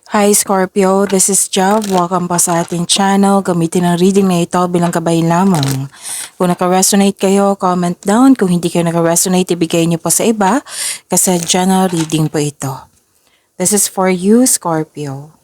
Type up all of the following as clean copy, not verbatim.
Hi Scorpio, this is Job. Welcome pa sa ating channel. Gamitin ang reading na ito bilang gabay lamang. Kung naka-resonate kayo, comment down. Kung hindi kayo naka-resonate, ibigay niyo po sa iba kasi general reading po ito. This is for you, Scorpio.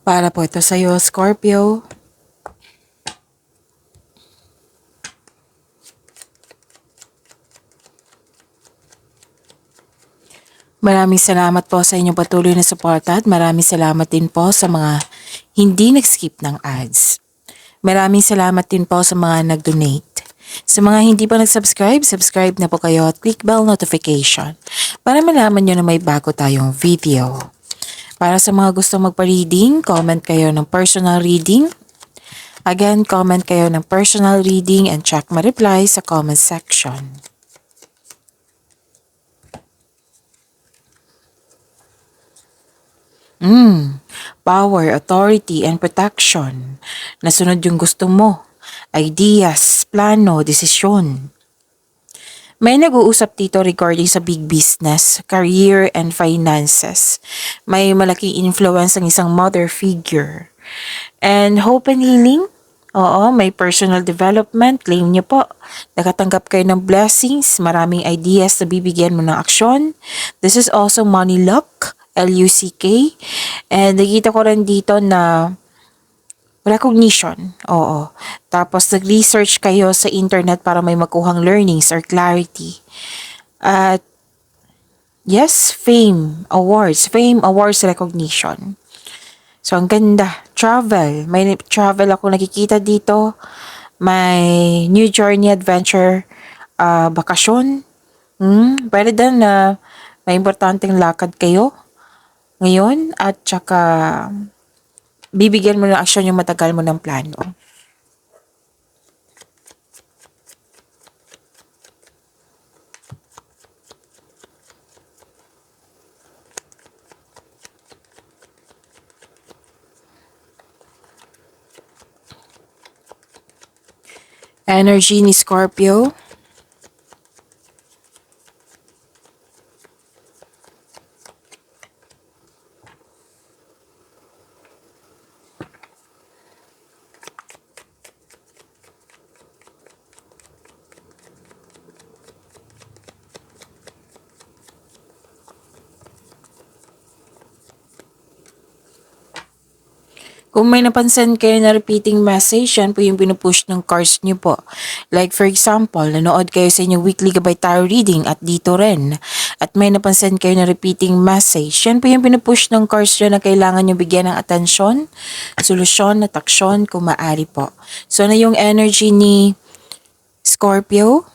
Para po ito sa iyo, Scorpio. Maraming salamat po sa inyong patuloy na suporta at maraming salamat din po sa mga hindi nag-skip ng ads. Maraming salamat din po sa mga nag-donate. Sa mga hindi pa nag-subscribe, subscribe na po kayo at click bell notification para malaman nyo na may bago tayong video. Para sa mga gusto magpa-reading, comment kayo ng personal reading. Again, comment kayo ng personal reading and check my reply sa comment section. Power, authority, and protection. Nasunod yung gusto mo. Ideas, plano, desisyon. May nag-uusap dito regarding sa big business, career, and finances. May malaking influence ng isang mother figure. And hope and healing. Oo, may personal development. Claim niyo po. Nakatanggap kayo ng blessings. Maraming ideas na bibigyan mo ng aksyon. This is also money luck. L-U-C-K. And nakita ko rin dito na recognition. Oo. Tapos nag-research kayo sa internet para may makuhang learnings or clarity. At yes, fame, awards, recognition. So ang ganda. Travel. May travel ako nakikita dito. May new journey, adventure, bakasyon. Pwede din na may importanteng lakad kayo ngayon at saka bibigyan mo ng aksyon yung matagal mo ng plano. Energy ni Scorpio. Kung may napansin kayo na repeating message, yan po yung pinupush ng cards nyo po. Like for example, nanood kayo sa inyong weekly gabay tarot reading at dito rin. At may napansin kayo na repeating message, yan po yung pinupush ng cards nyo na kailangan nyo bigyan ng atensyon, solusyon at aksyon kung maaari po. So na yung energy ni Scorpio.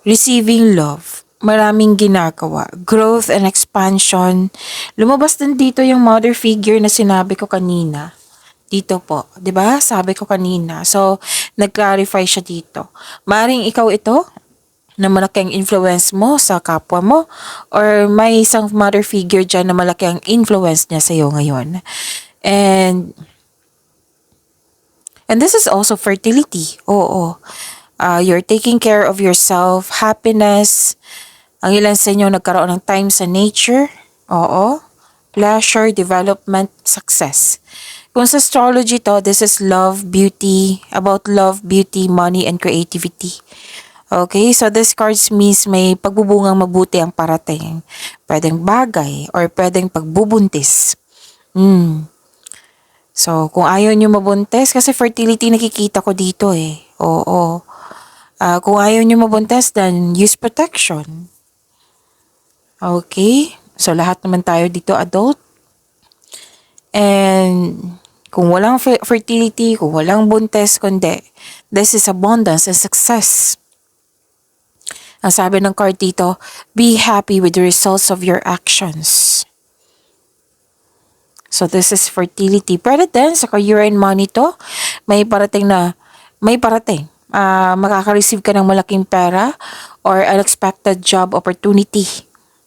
Receiving love. Maraming ginagawa. Growth and expansion. Lumabas din dito yung mother figure na sinabi ko kanina. Dito po. 'Di ba? Sabi ko kanina. So, nag-clarify siya dito. Maring ikaw ito na malaking influence mo sa kapwa mo or may isang mother figure dyan na malaki ang influence niya sa iyo ngayon. And this is also fertility. Oo. You're taking care of yourself, happiness. Ang ilan sa inyo nagkaroon ng time sa nature. Oo. Pleasure, development, success. Kung sa astrology to, this is love, beauty, about love, beauty, money, and creativity. Okay, so this cards means may pagbubungang mabuti ang parating. Pwedeng bagay or pwedeng pagbubuntis. So, kung ayaw nyo mabuntis, kasi fertility nakikita ko dito eh. Oo. Kung ayaw nyo mabuntis, then use protection. Okay? So, lahat naman tayo dito adult. And kung walang fertility, kung walang buntis, kundi, this is abundance and success. Ang sabi ng card dito, be happy with the results of your actions. So this is fertility. Pwede din sa career and money to. May parating. Makaka-receive ka ng malaking pera or unexpected job opportunity.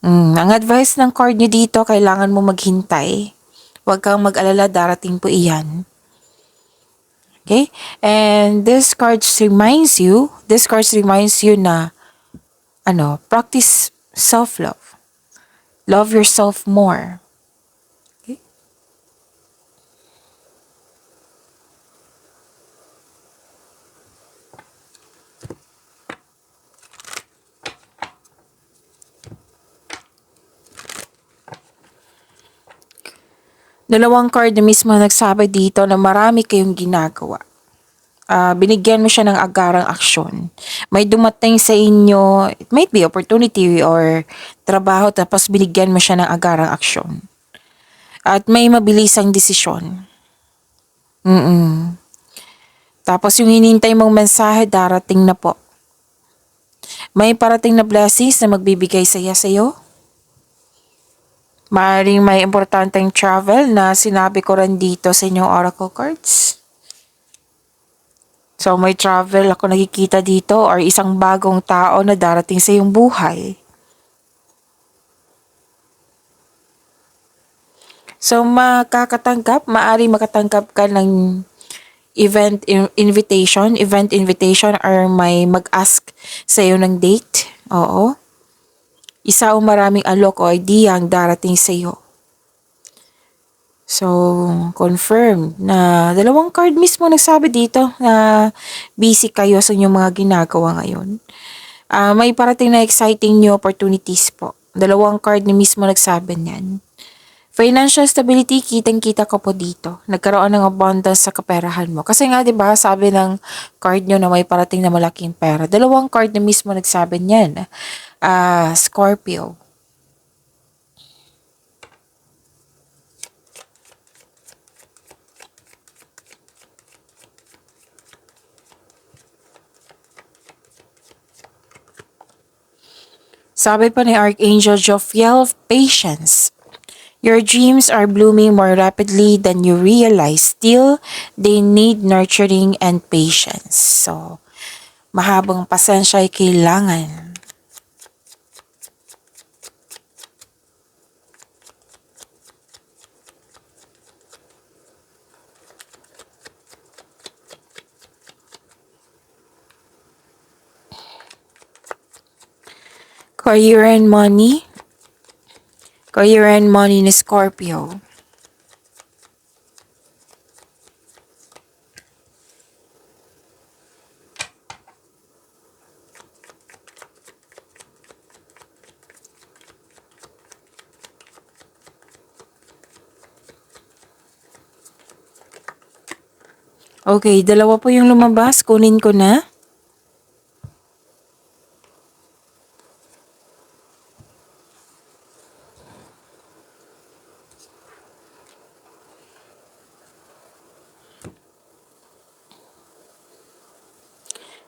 Ang advice ng card nyo dito, kailangan mo maghintay. Huwag kang mag-alala, darating po iyan. Okay? And this cards reminds you na, practice self-love. Love yourself more. Okay? Dalawang card na mismo nagsabi dito na marami kayong ginagawa. Binigyan mo siya ng agarang aksyon. May dumating sa inyo, it might be opportunity or trabaho, tapos binigyan mo siya ng agarang aksyon. At may mabilisang desisyon. Tapos yung hinintay mong mensahe, darating na po. May parating na blessings na magbibigay saya sa'yo. Maaaring may importanteng travel na sinabi ko rin dito sa inyong oracle cards. So may travel ako nakikita dito or isang bagong tao na darating sa iyong buhay. So maaaring makatanggap ka ng event invitation or may mag-ask sa iyo ng date. Oo. Isa o maraming alok o idea ang darating sa iyo. So, confirm na dalawang card mismo nagsabi dito na busy kayo sa inyong mga ginagawa ngayon. May parating na exciting new opportunities po. Dalawang card na mismo nagsabi niyan. Financial stability, kitang-kita ko po dito. Nagkaroon ng abundance sa kaperahan mo. Kasi nga, di ba, sabi ng card nyo na may parating na malaking pera. Dalawang card na mismo nagsabi niyan. Scorpio. Sabi pa ni Archangel Jophiel, patience. Your dreams are blooming more rapidly than you realize. Still, they need nurturing and patience. So, mahabang pasensya ay kailangan. Career and money. Career and money ni Scorpio. Okay, dalawa po yung lumabas. Kunin ko na.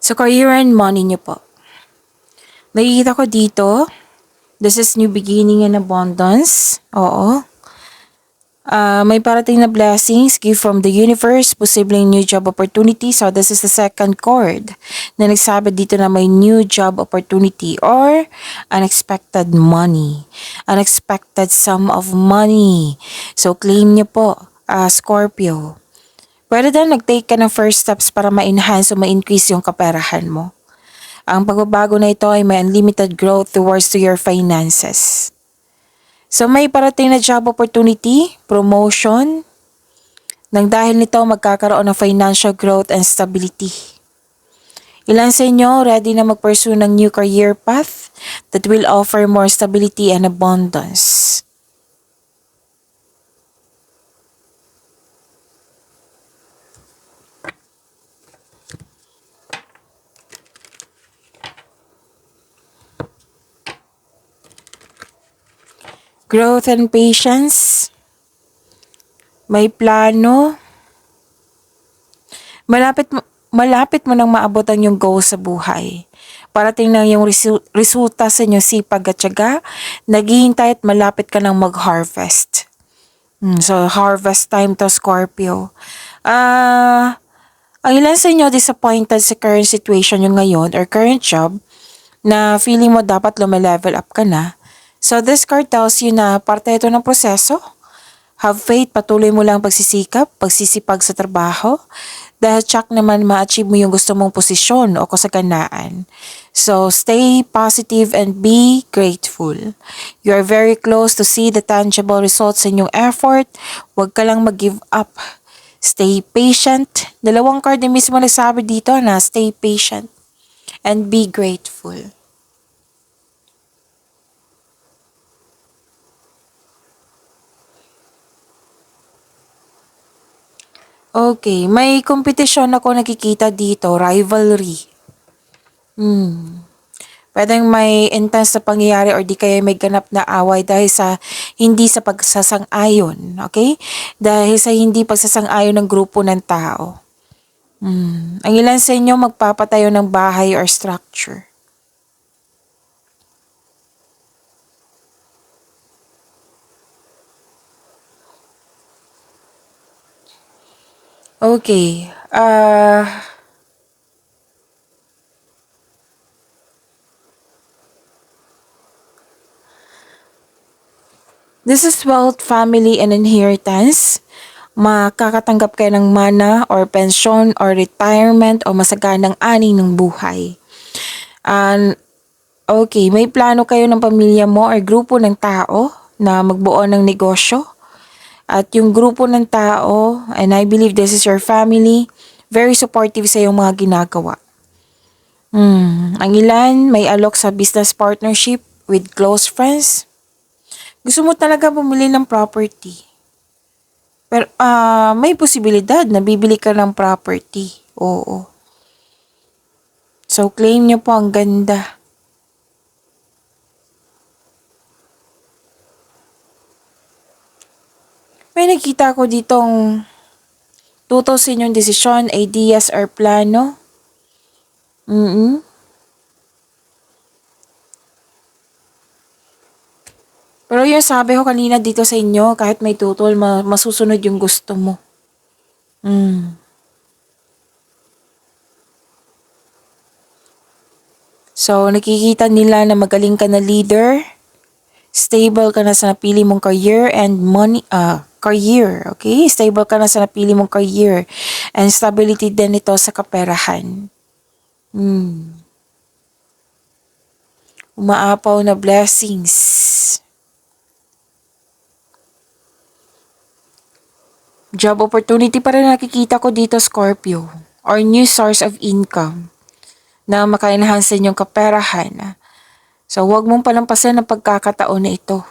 So, career and money niyo po. Nakikita ko dito, this is new beginning and abundance. Oo. May parating na blessings, gift from the universe, posibleng new job opportunity. So, this is the second card na nagsabi dito na may new job opportunity or unexpected money. Unexpected sum of money. So, claim niyo po, Scorpio. Pwede din nag-take ka ng first steps para ma-enhance o ma-increase yung kaperahan mo. Ang pagbabago na ito ay may unlimited growth towards to your finances. So may parating na job opportunity, promotion. Nang dahil nito magkakaroon ng financial growth and stability. Ilan sa inyo ready na mag-pursue ng new career path that will offer more stability and abundance. Growth and patience. May plano. Malapit mo nang maabot ang yung goal sa buhay. Parating na yung resulta sa inyong sipag at tiyaga. Naghihintay at malapit ka nang mag-harvest. So, harvest time to Scorpio. Ah, ang ilan sa inyo disappointed sa current situation yung ngayon or current job na feeling mo dapat lume-level up ka na. So, this card tells you na parte ito ng proseso. Have faith, patuloy mo lang pagsisikap, pagsisipag sa trabaho. Dahil tsak naman ma-achieve mo yung gusto mong posisyon o kasaganaan. So, stay positive and be grateful. You are very close to see the tangible results in yung effort. Huwag ka lang mag-give up. Stay patient. Dalawang card na mismo nagsabi dito na stay patient and be grateful. Okay, may kompetisyon ako nakikita dito, rivalry. Pwedeng may intense na pangyayari or di kaya may ganap na away dahil sa hindi sa pagsasang-ayon, okay? Dahil sa hindi pagsasang-ayon ng grupo ng tao. Ang ilan sa inyo magpapatayo ng bahay or structure. Okay, this is wealth, family, and inheritance. Makakatanggap kayo ng mana or pension or retirement o masaganang ani ng buhay. Okay, may plano kayo ng pamilya mo or grupo ng tao na magbuo ng negosyo. At yung grupo ng tao, and I believe this is your family, very supportive sa iyong mga ginagawa. Ang ilan may alok sa business partnership with close friends. Gusto mo talaga bumili ng property. Pero may posibilidad na bibili ka ng property. Oo. So claim niyo po, ang ganda. May nakita ko ditong tutos sa inyong desisyon, ideas, or plano. Pero yung sabi ko kanina dito sa inyo, kahit may tutol, masusunod yung gusto mo. So, nakikita nila na magaling ka na leader, stable ka na sa napili mong career and money, career, okay? Stable ka na sa napili mong career and stability din ito sa kaperahan. Umaapaw na blessings. Job opportunity pa rin nakikita ko dito, Scorpio, or new source of income na maka-enhance din yung kaperahan. So, huwag mong palampasin ang pagkakataon na ito.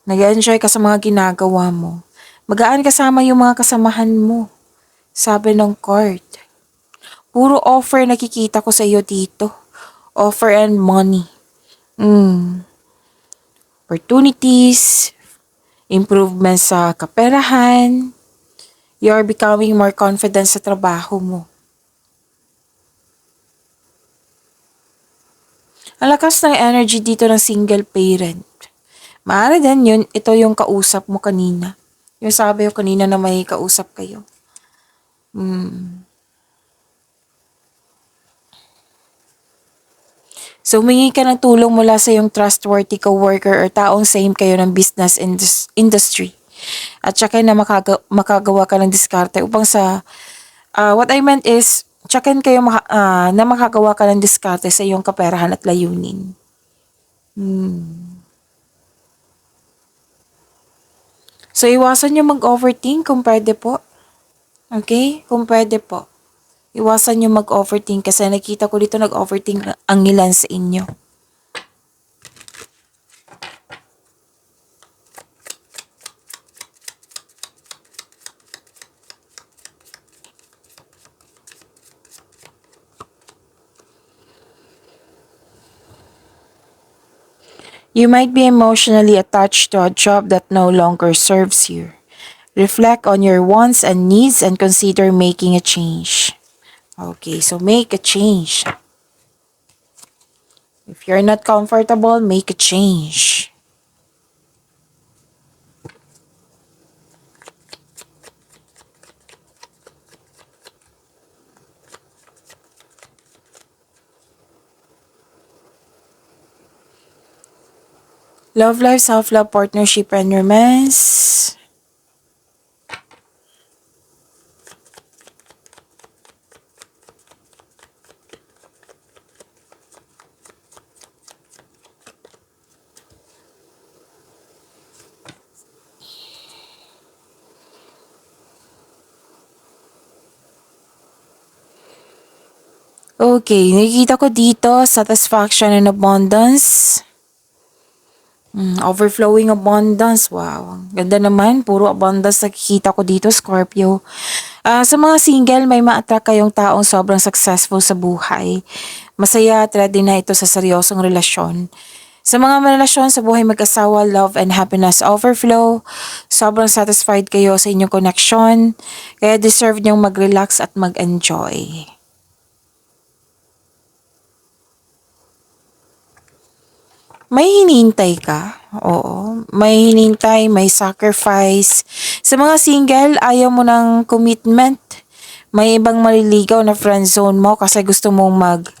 Nag-enjoy ka sa mga ginagawa mo. Magaan kasama yung mga kasamahan mo. Sabi ng card. Puro offer nakikita ko sa iyo dito. Offer and money. Opportunities, improvement sa kaperahan. You're becoming more confident sa trabaho mo. Ang lakas ng energy dito ng single parent. Maaari din yun, ito yung kausap mo kanina. Yung sabi ko kanina na may kausap kayo. So, humingi ka ng tulong mula sa yung trustworthy co-worker or taong same kayo ng business industry. At saka na makagawa ka ng diskarte upang sa, what I meant is, tsakin kayo na makagawa ka ng diskarte sa iyong kaperahan at layunin. So, iwasan nyo mag-overthink kung pwede po. Okay? Kung pwede po. Iwasan nyo mag-overthink kasi nakita ko dito nag-overthink ang ilan sa inyo. You might be emotionally attached to a job that no longer serves you. Reflect on your wants and needs and consider making a change. Okay, so make a change. If you're not comfortable, make a change. Love life, self-love, partnership, and romance. Okay, nakikita ko dito, satisfaction and abundance. Overflowing abundance. Wow. Ganda naman. Puro abundance nakikita ko dito, Scorpio. Sa mga single, may ma-attract kayong taong sobrang successful sa buhay. Masaya at ready na ito sa seryosong relasyon. Sa mga relasyon sa buhay mag-asawa, love and happiness overflow. Sobrang satisfied kayo sa inyong connection. Kaya deserve niyong mag-relax at mag-enjoy. May hinihintay ka? Oo. May hinihintay, may sacrifice. Sa mga single, ayaw mo ng commitment. May ibang maliligaw na friend zone mo kasi gusto mong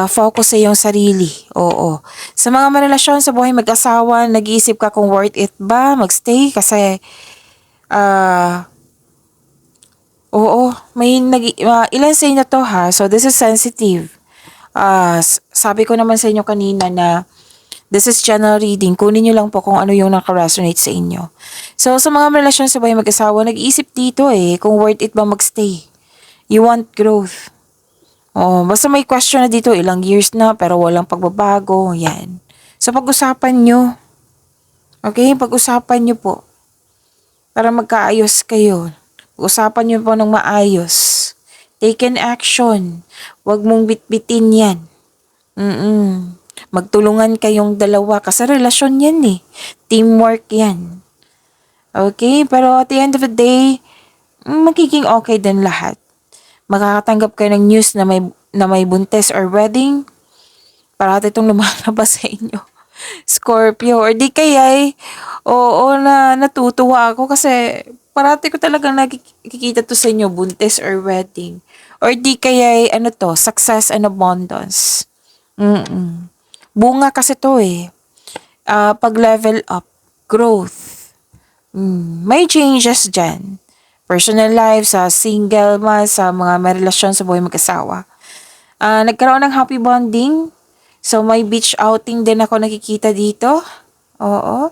focus sa iyong sarili. Oo. Sa mga marelasyon sa buhay mag-asawa, nag-iisip ka kung worth it ba magstay kasi oo, ilan sa inyo to ha. So this is sensitive. Sabi ko naman sa inyo kanina na this is general reading. Kunin nyo lang po kung ano yung naka-resonate sa inyo. So, sa mga relasyon sa buhay mag-asawa, nag-iisip dito kung worth it ba magstay. You want growth. Oh, basta may question na dito, ilang years na, pero walang pagbabago. Yan. So, pag-usapan nyo. Okay? Pag-usapan nyo po. Para magkaayos kayo. Pag-usapan nyo po ng maayos. Take an action. Huwag mong bitbitin yan. Magtulungan kayong dalawa kasi relasyon yan Teamwork yan. Okay? Pero at the end of the day, magiging okay din lahat. Makakatanggap kayo ng news na may buntis or wedding. Parati itong lumalabas sa inyo. Scorpio. Or di kaya oo na natutuwa ako kasi parati ko talagang nakikita to sa inyo, buntis or wedding. Or di kaya success and abundance. Bunga kasi to pag-level up, growth. May changes dyan. Personal life, sa single man, sa mga may relasyon sa buhay mag-asawa. Nagkaroon ng happy bonding. So, may beach outing din ako nakikita dito. Oo.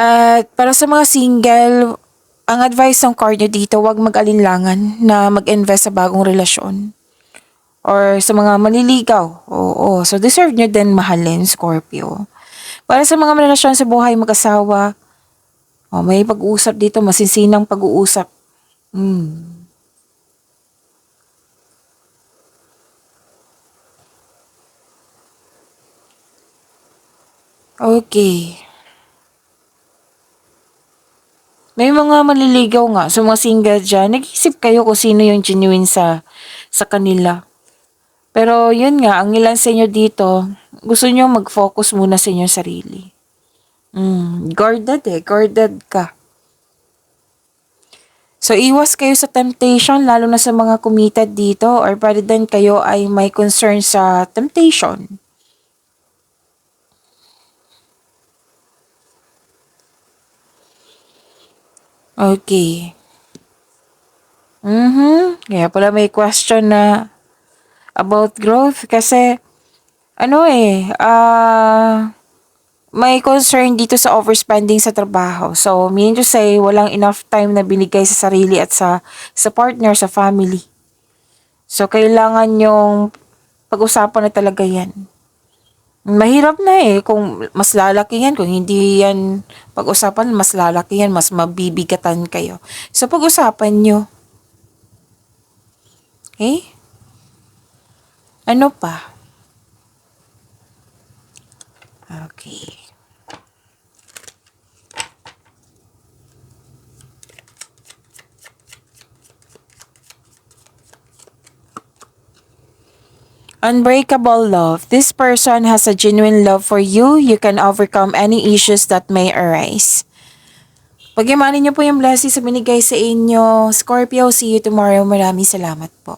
At para sa mga single, ang advice ng card nyo dito, huwag mag-alinlangan na mag-invest sa bagong relasyon. Or sa mga maliligaw. Oo. So, deserve nyo din mahalin, Scorpio. Para sa mga relasyon sa buhay mag-asawa, may pag-uusap dito, masinsinang pag-uusap. Okay. May mga maliligaw nga. So, mga single dyan, nag-isip kayo kung sino yung genuine sa kanila. Pero, yun nga, ang ilan sa inyo dito, gusto nyo mag-focus muna sa inyong sarili. Guarded guarded ka. So, iwas kayo sa temptation, lalo na sa mga committed dito, or pwede din kayo ay may concern sa temptation. Okay. Kaya pala may question na about growth kasi may concern dito sa overspending sa trabaho. So, meaning to say, walang enough time na binigay sa sarili at sa partner, sa family. So, kailangan yung pag-usapan na talaga yan. Mahirap na kung mas lalaki yan, kung hindi yan pag-usapan, mas lalaki yan, mas mabibigatan kayo. So, pag-usapan nyo. Okay? Ano pa? Okay. Unbreakable love. This person has a genuine love for you. You can overcome any issues that may arise. Pag-imanin niyo po yung blessings sa binigay sa inyo. Scorpio, see you tomorrow. Maraming salamat po.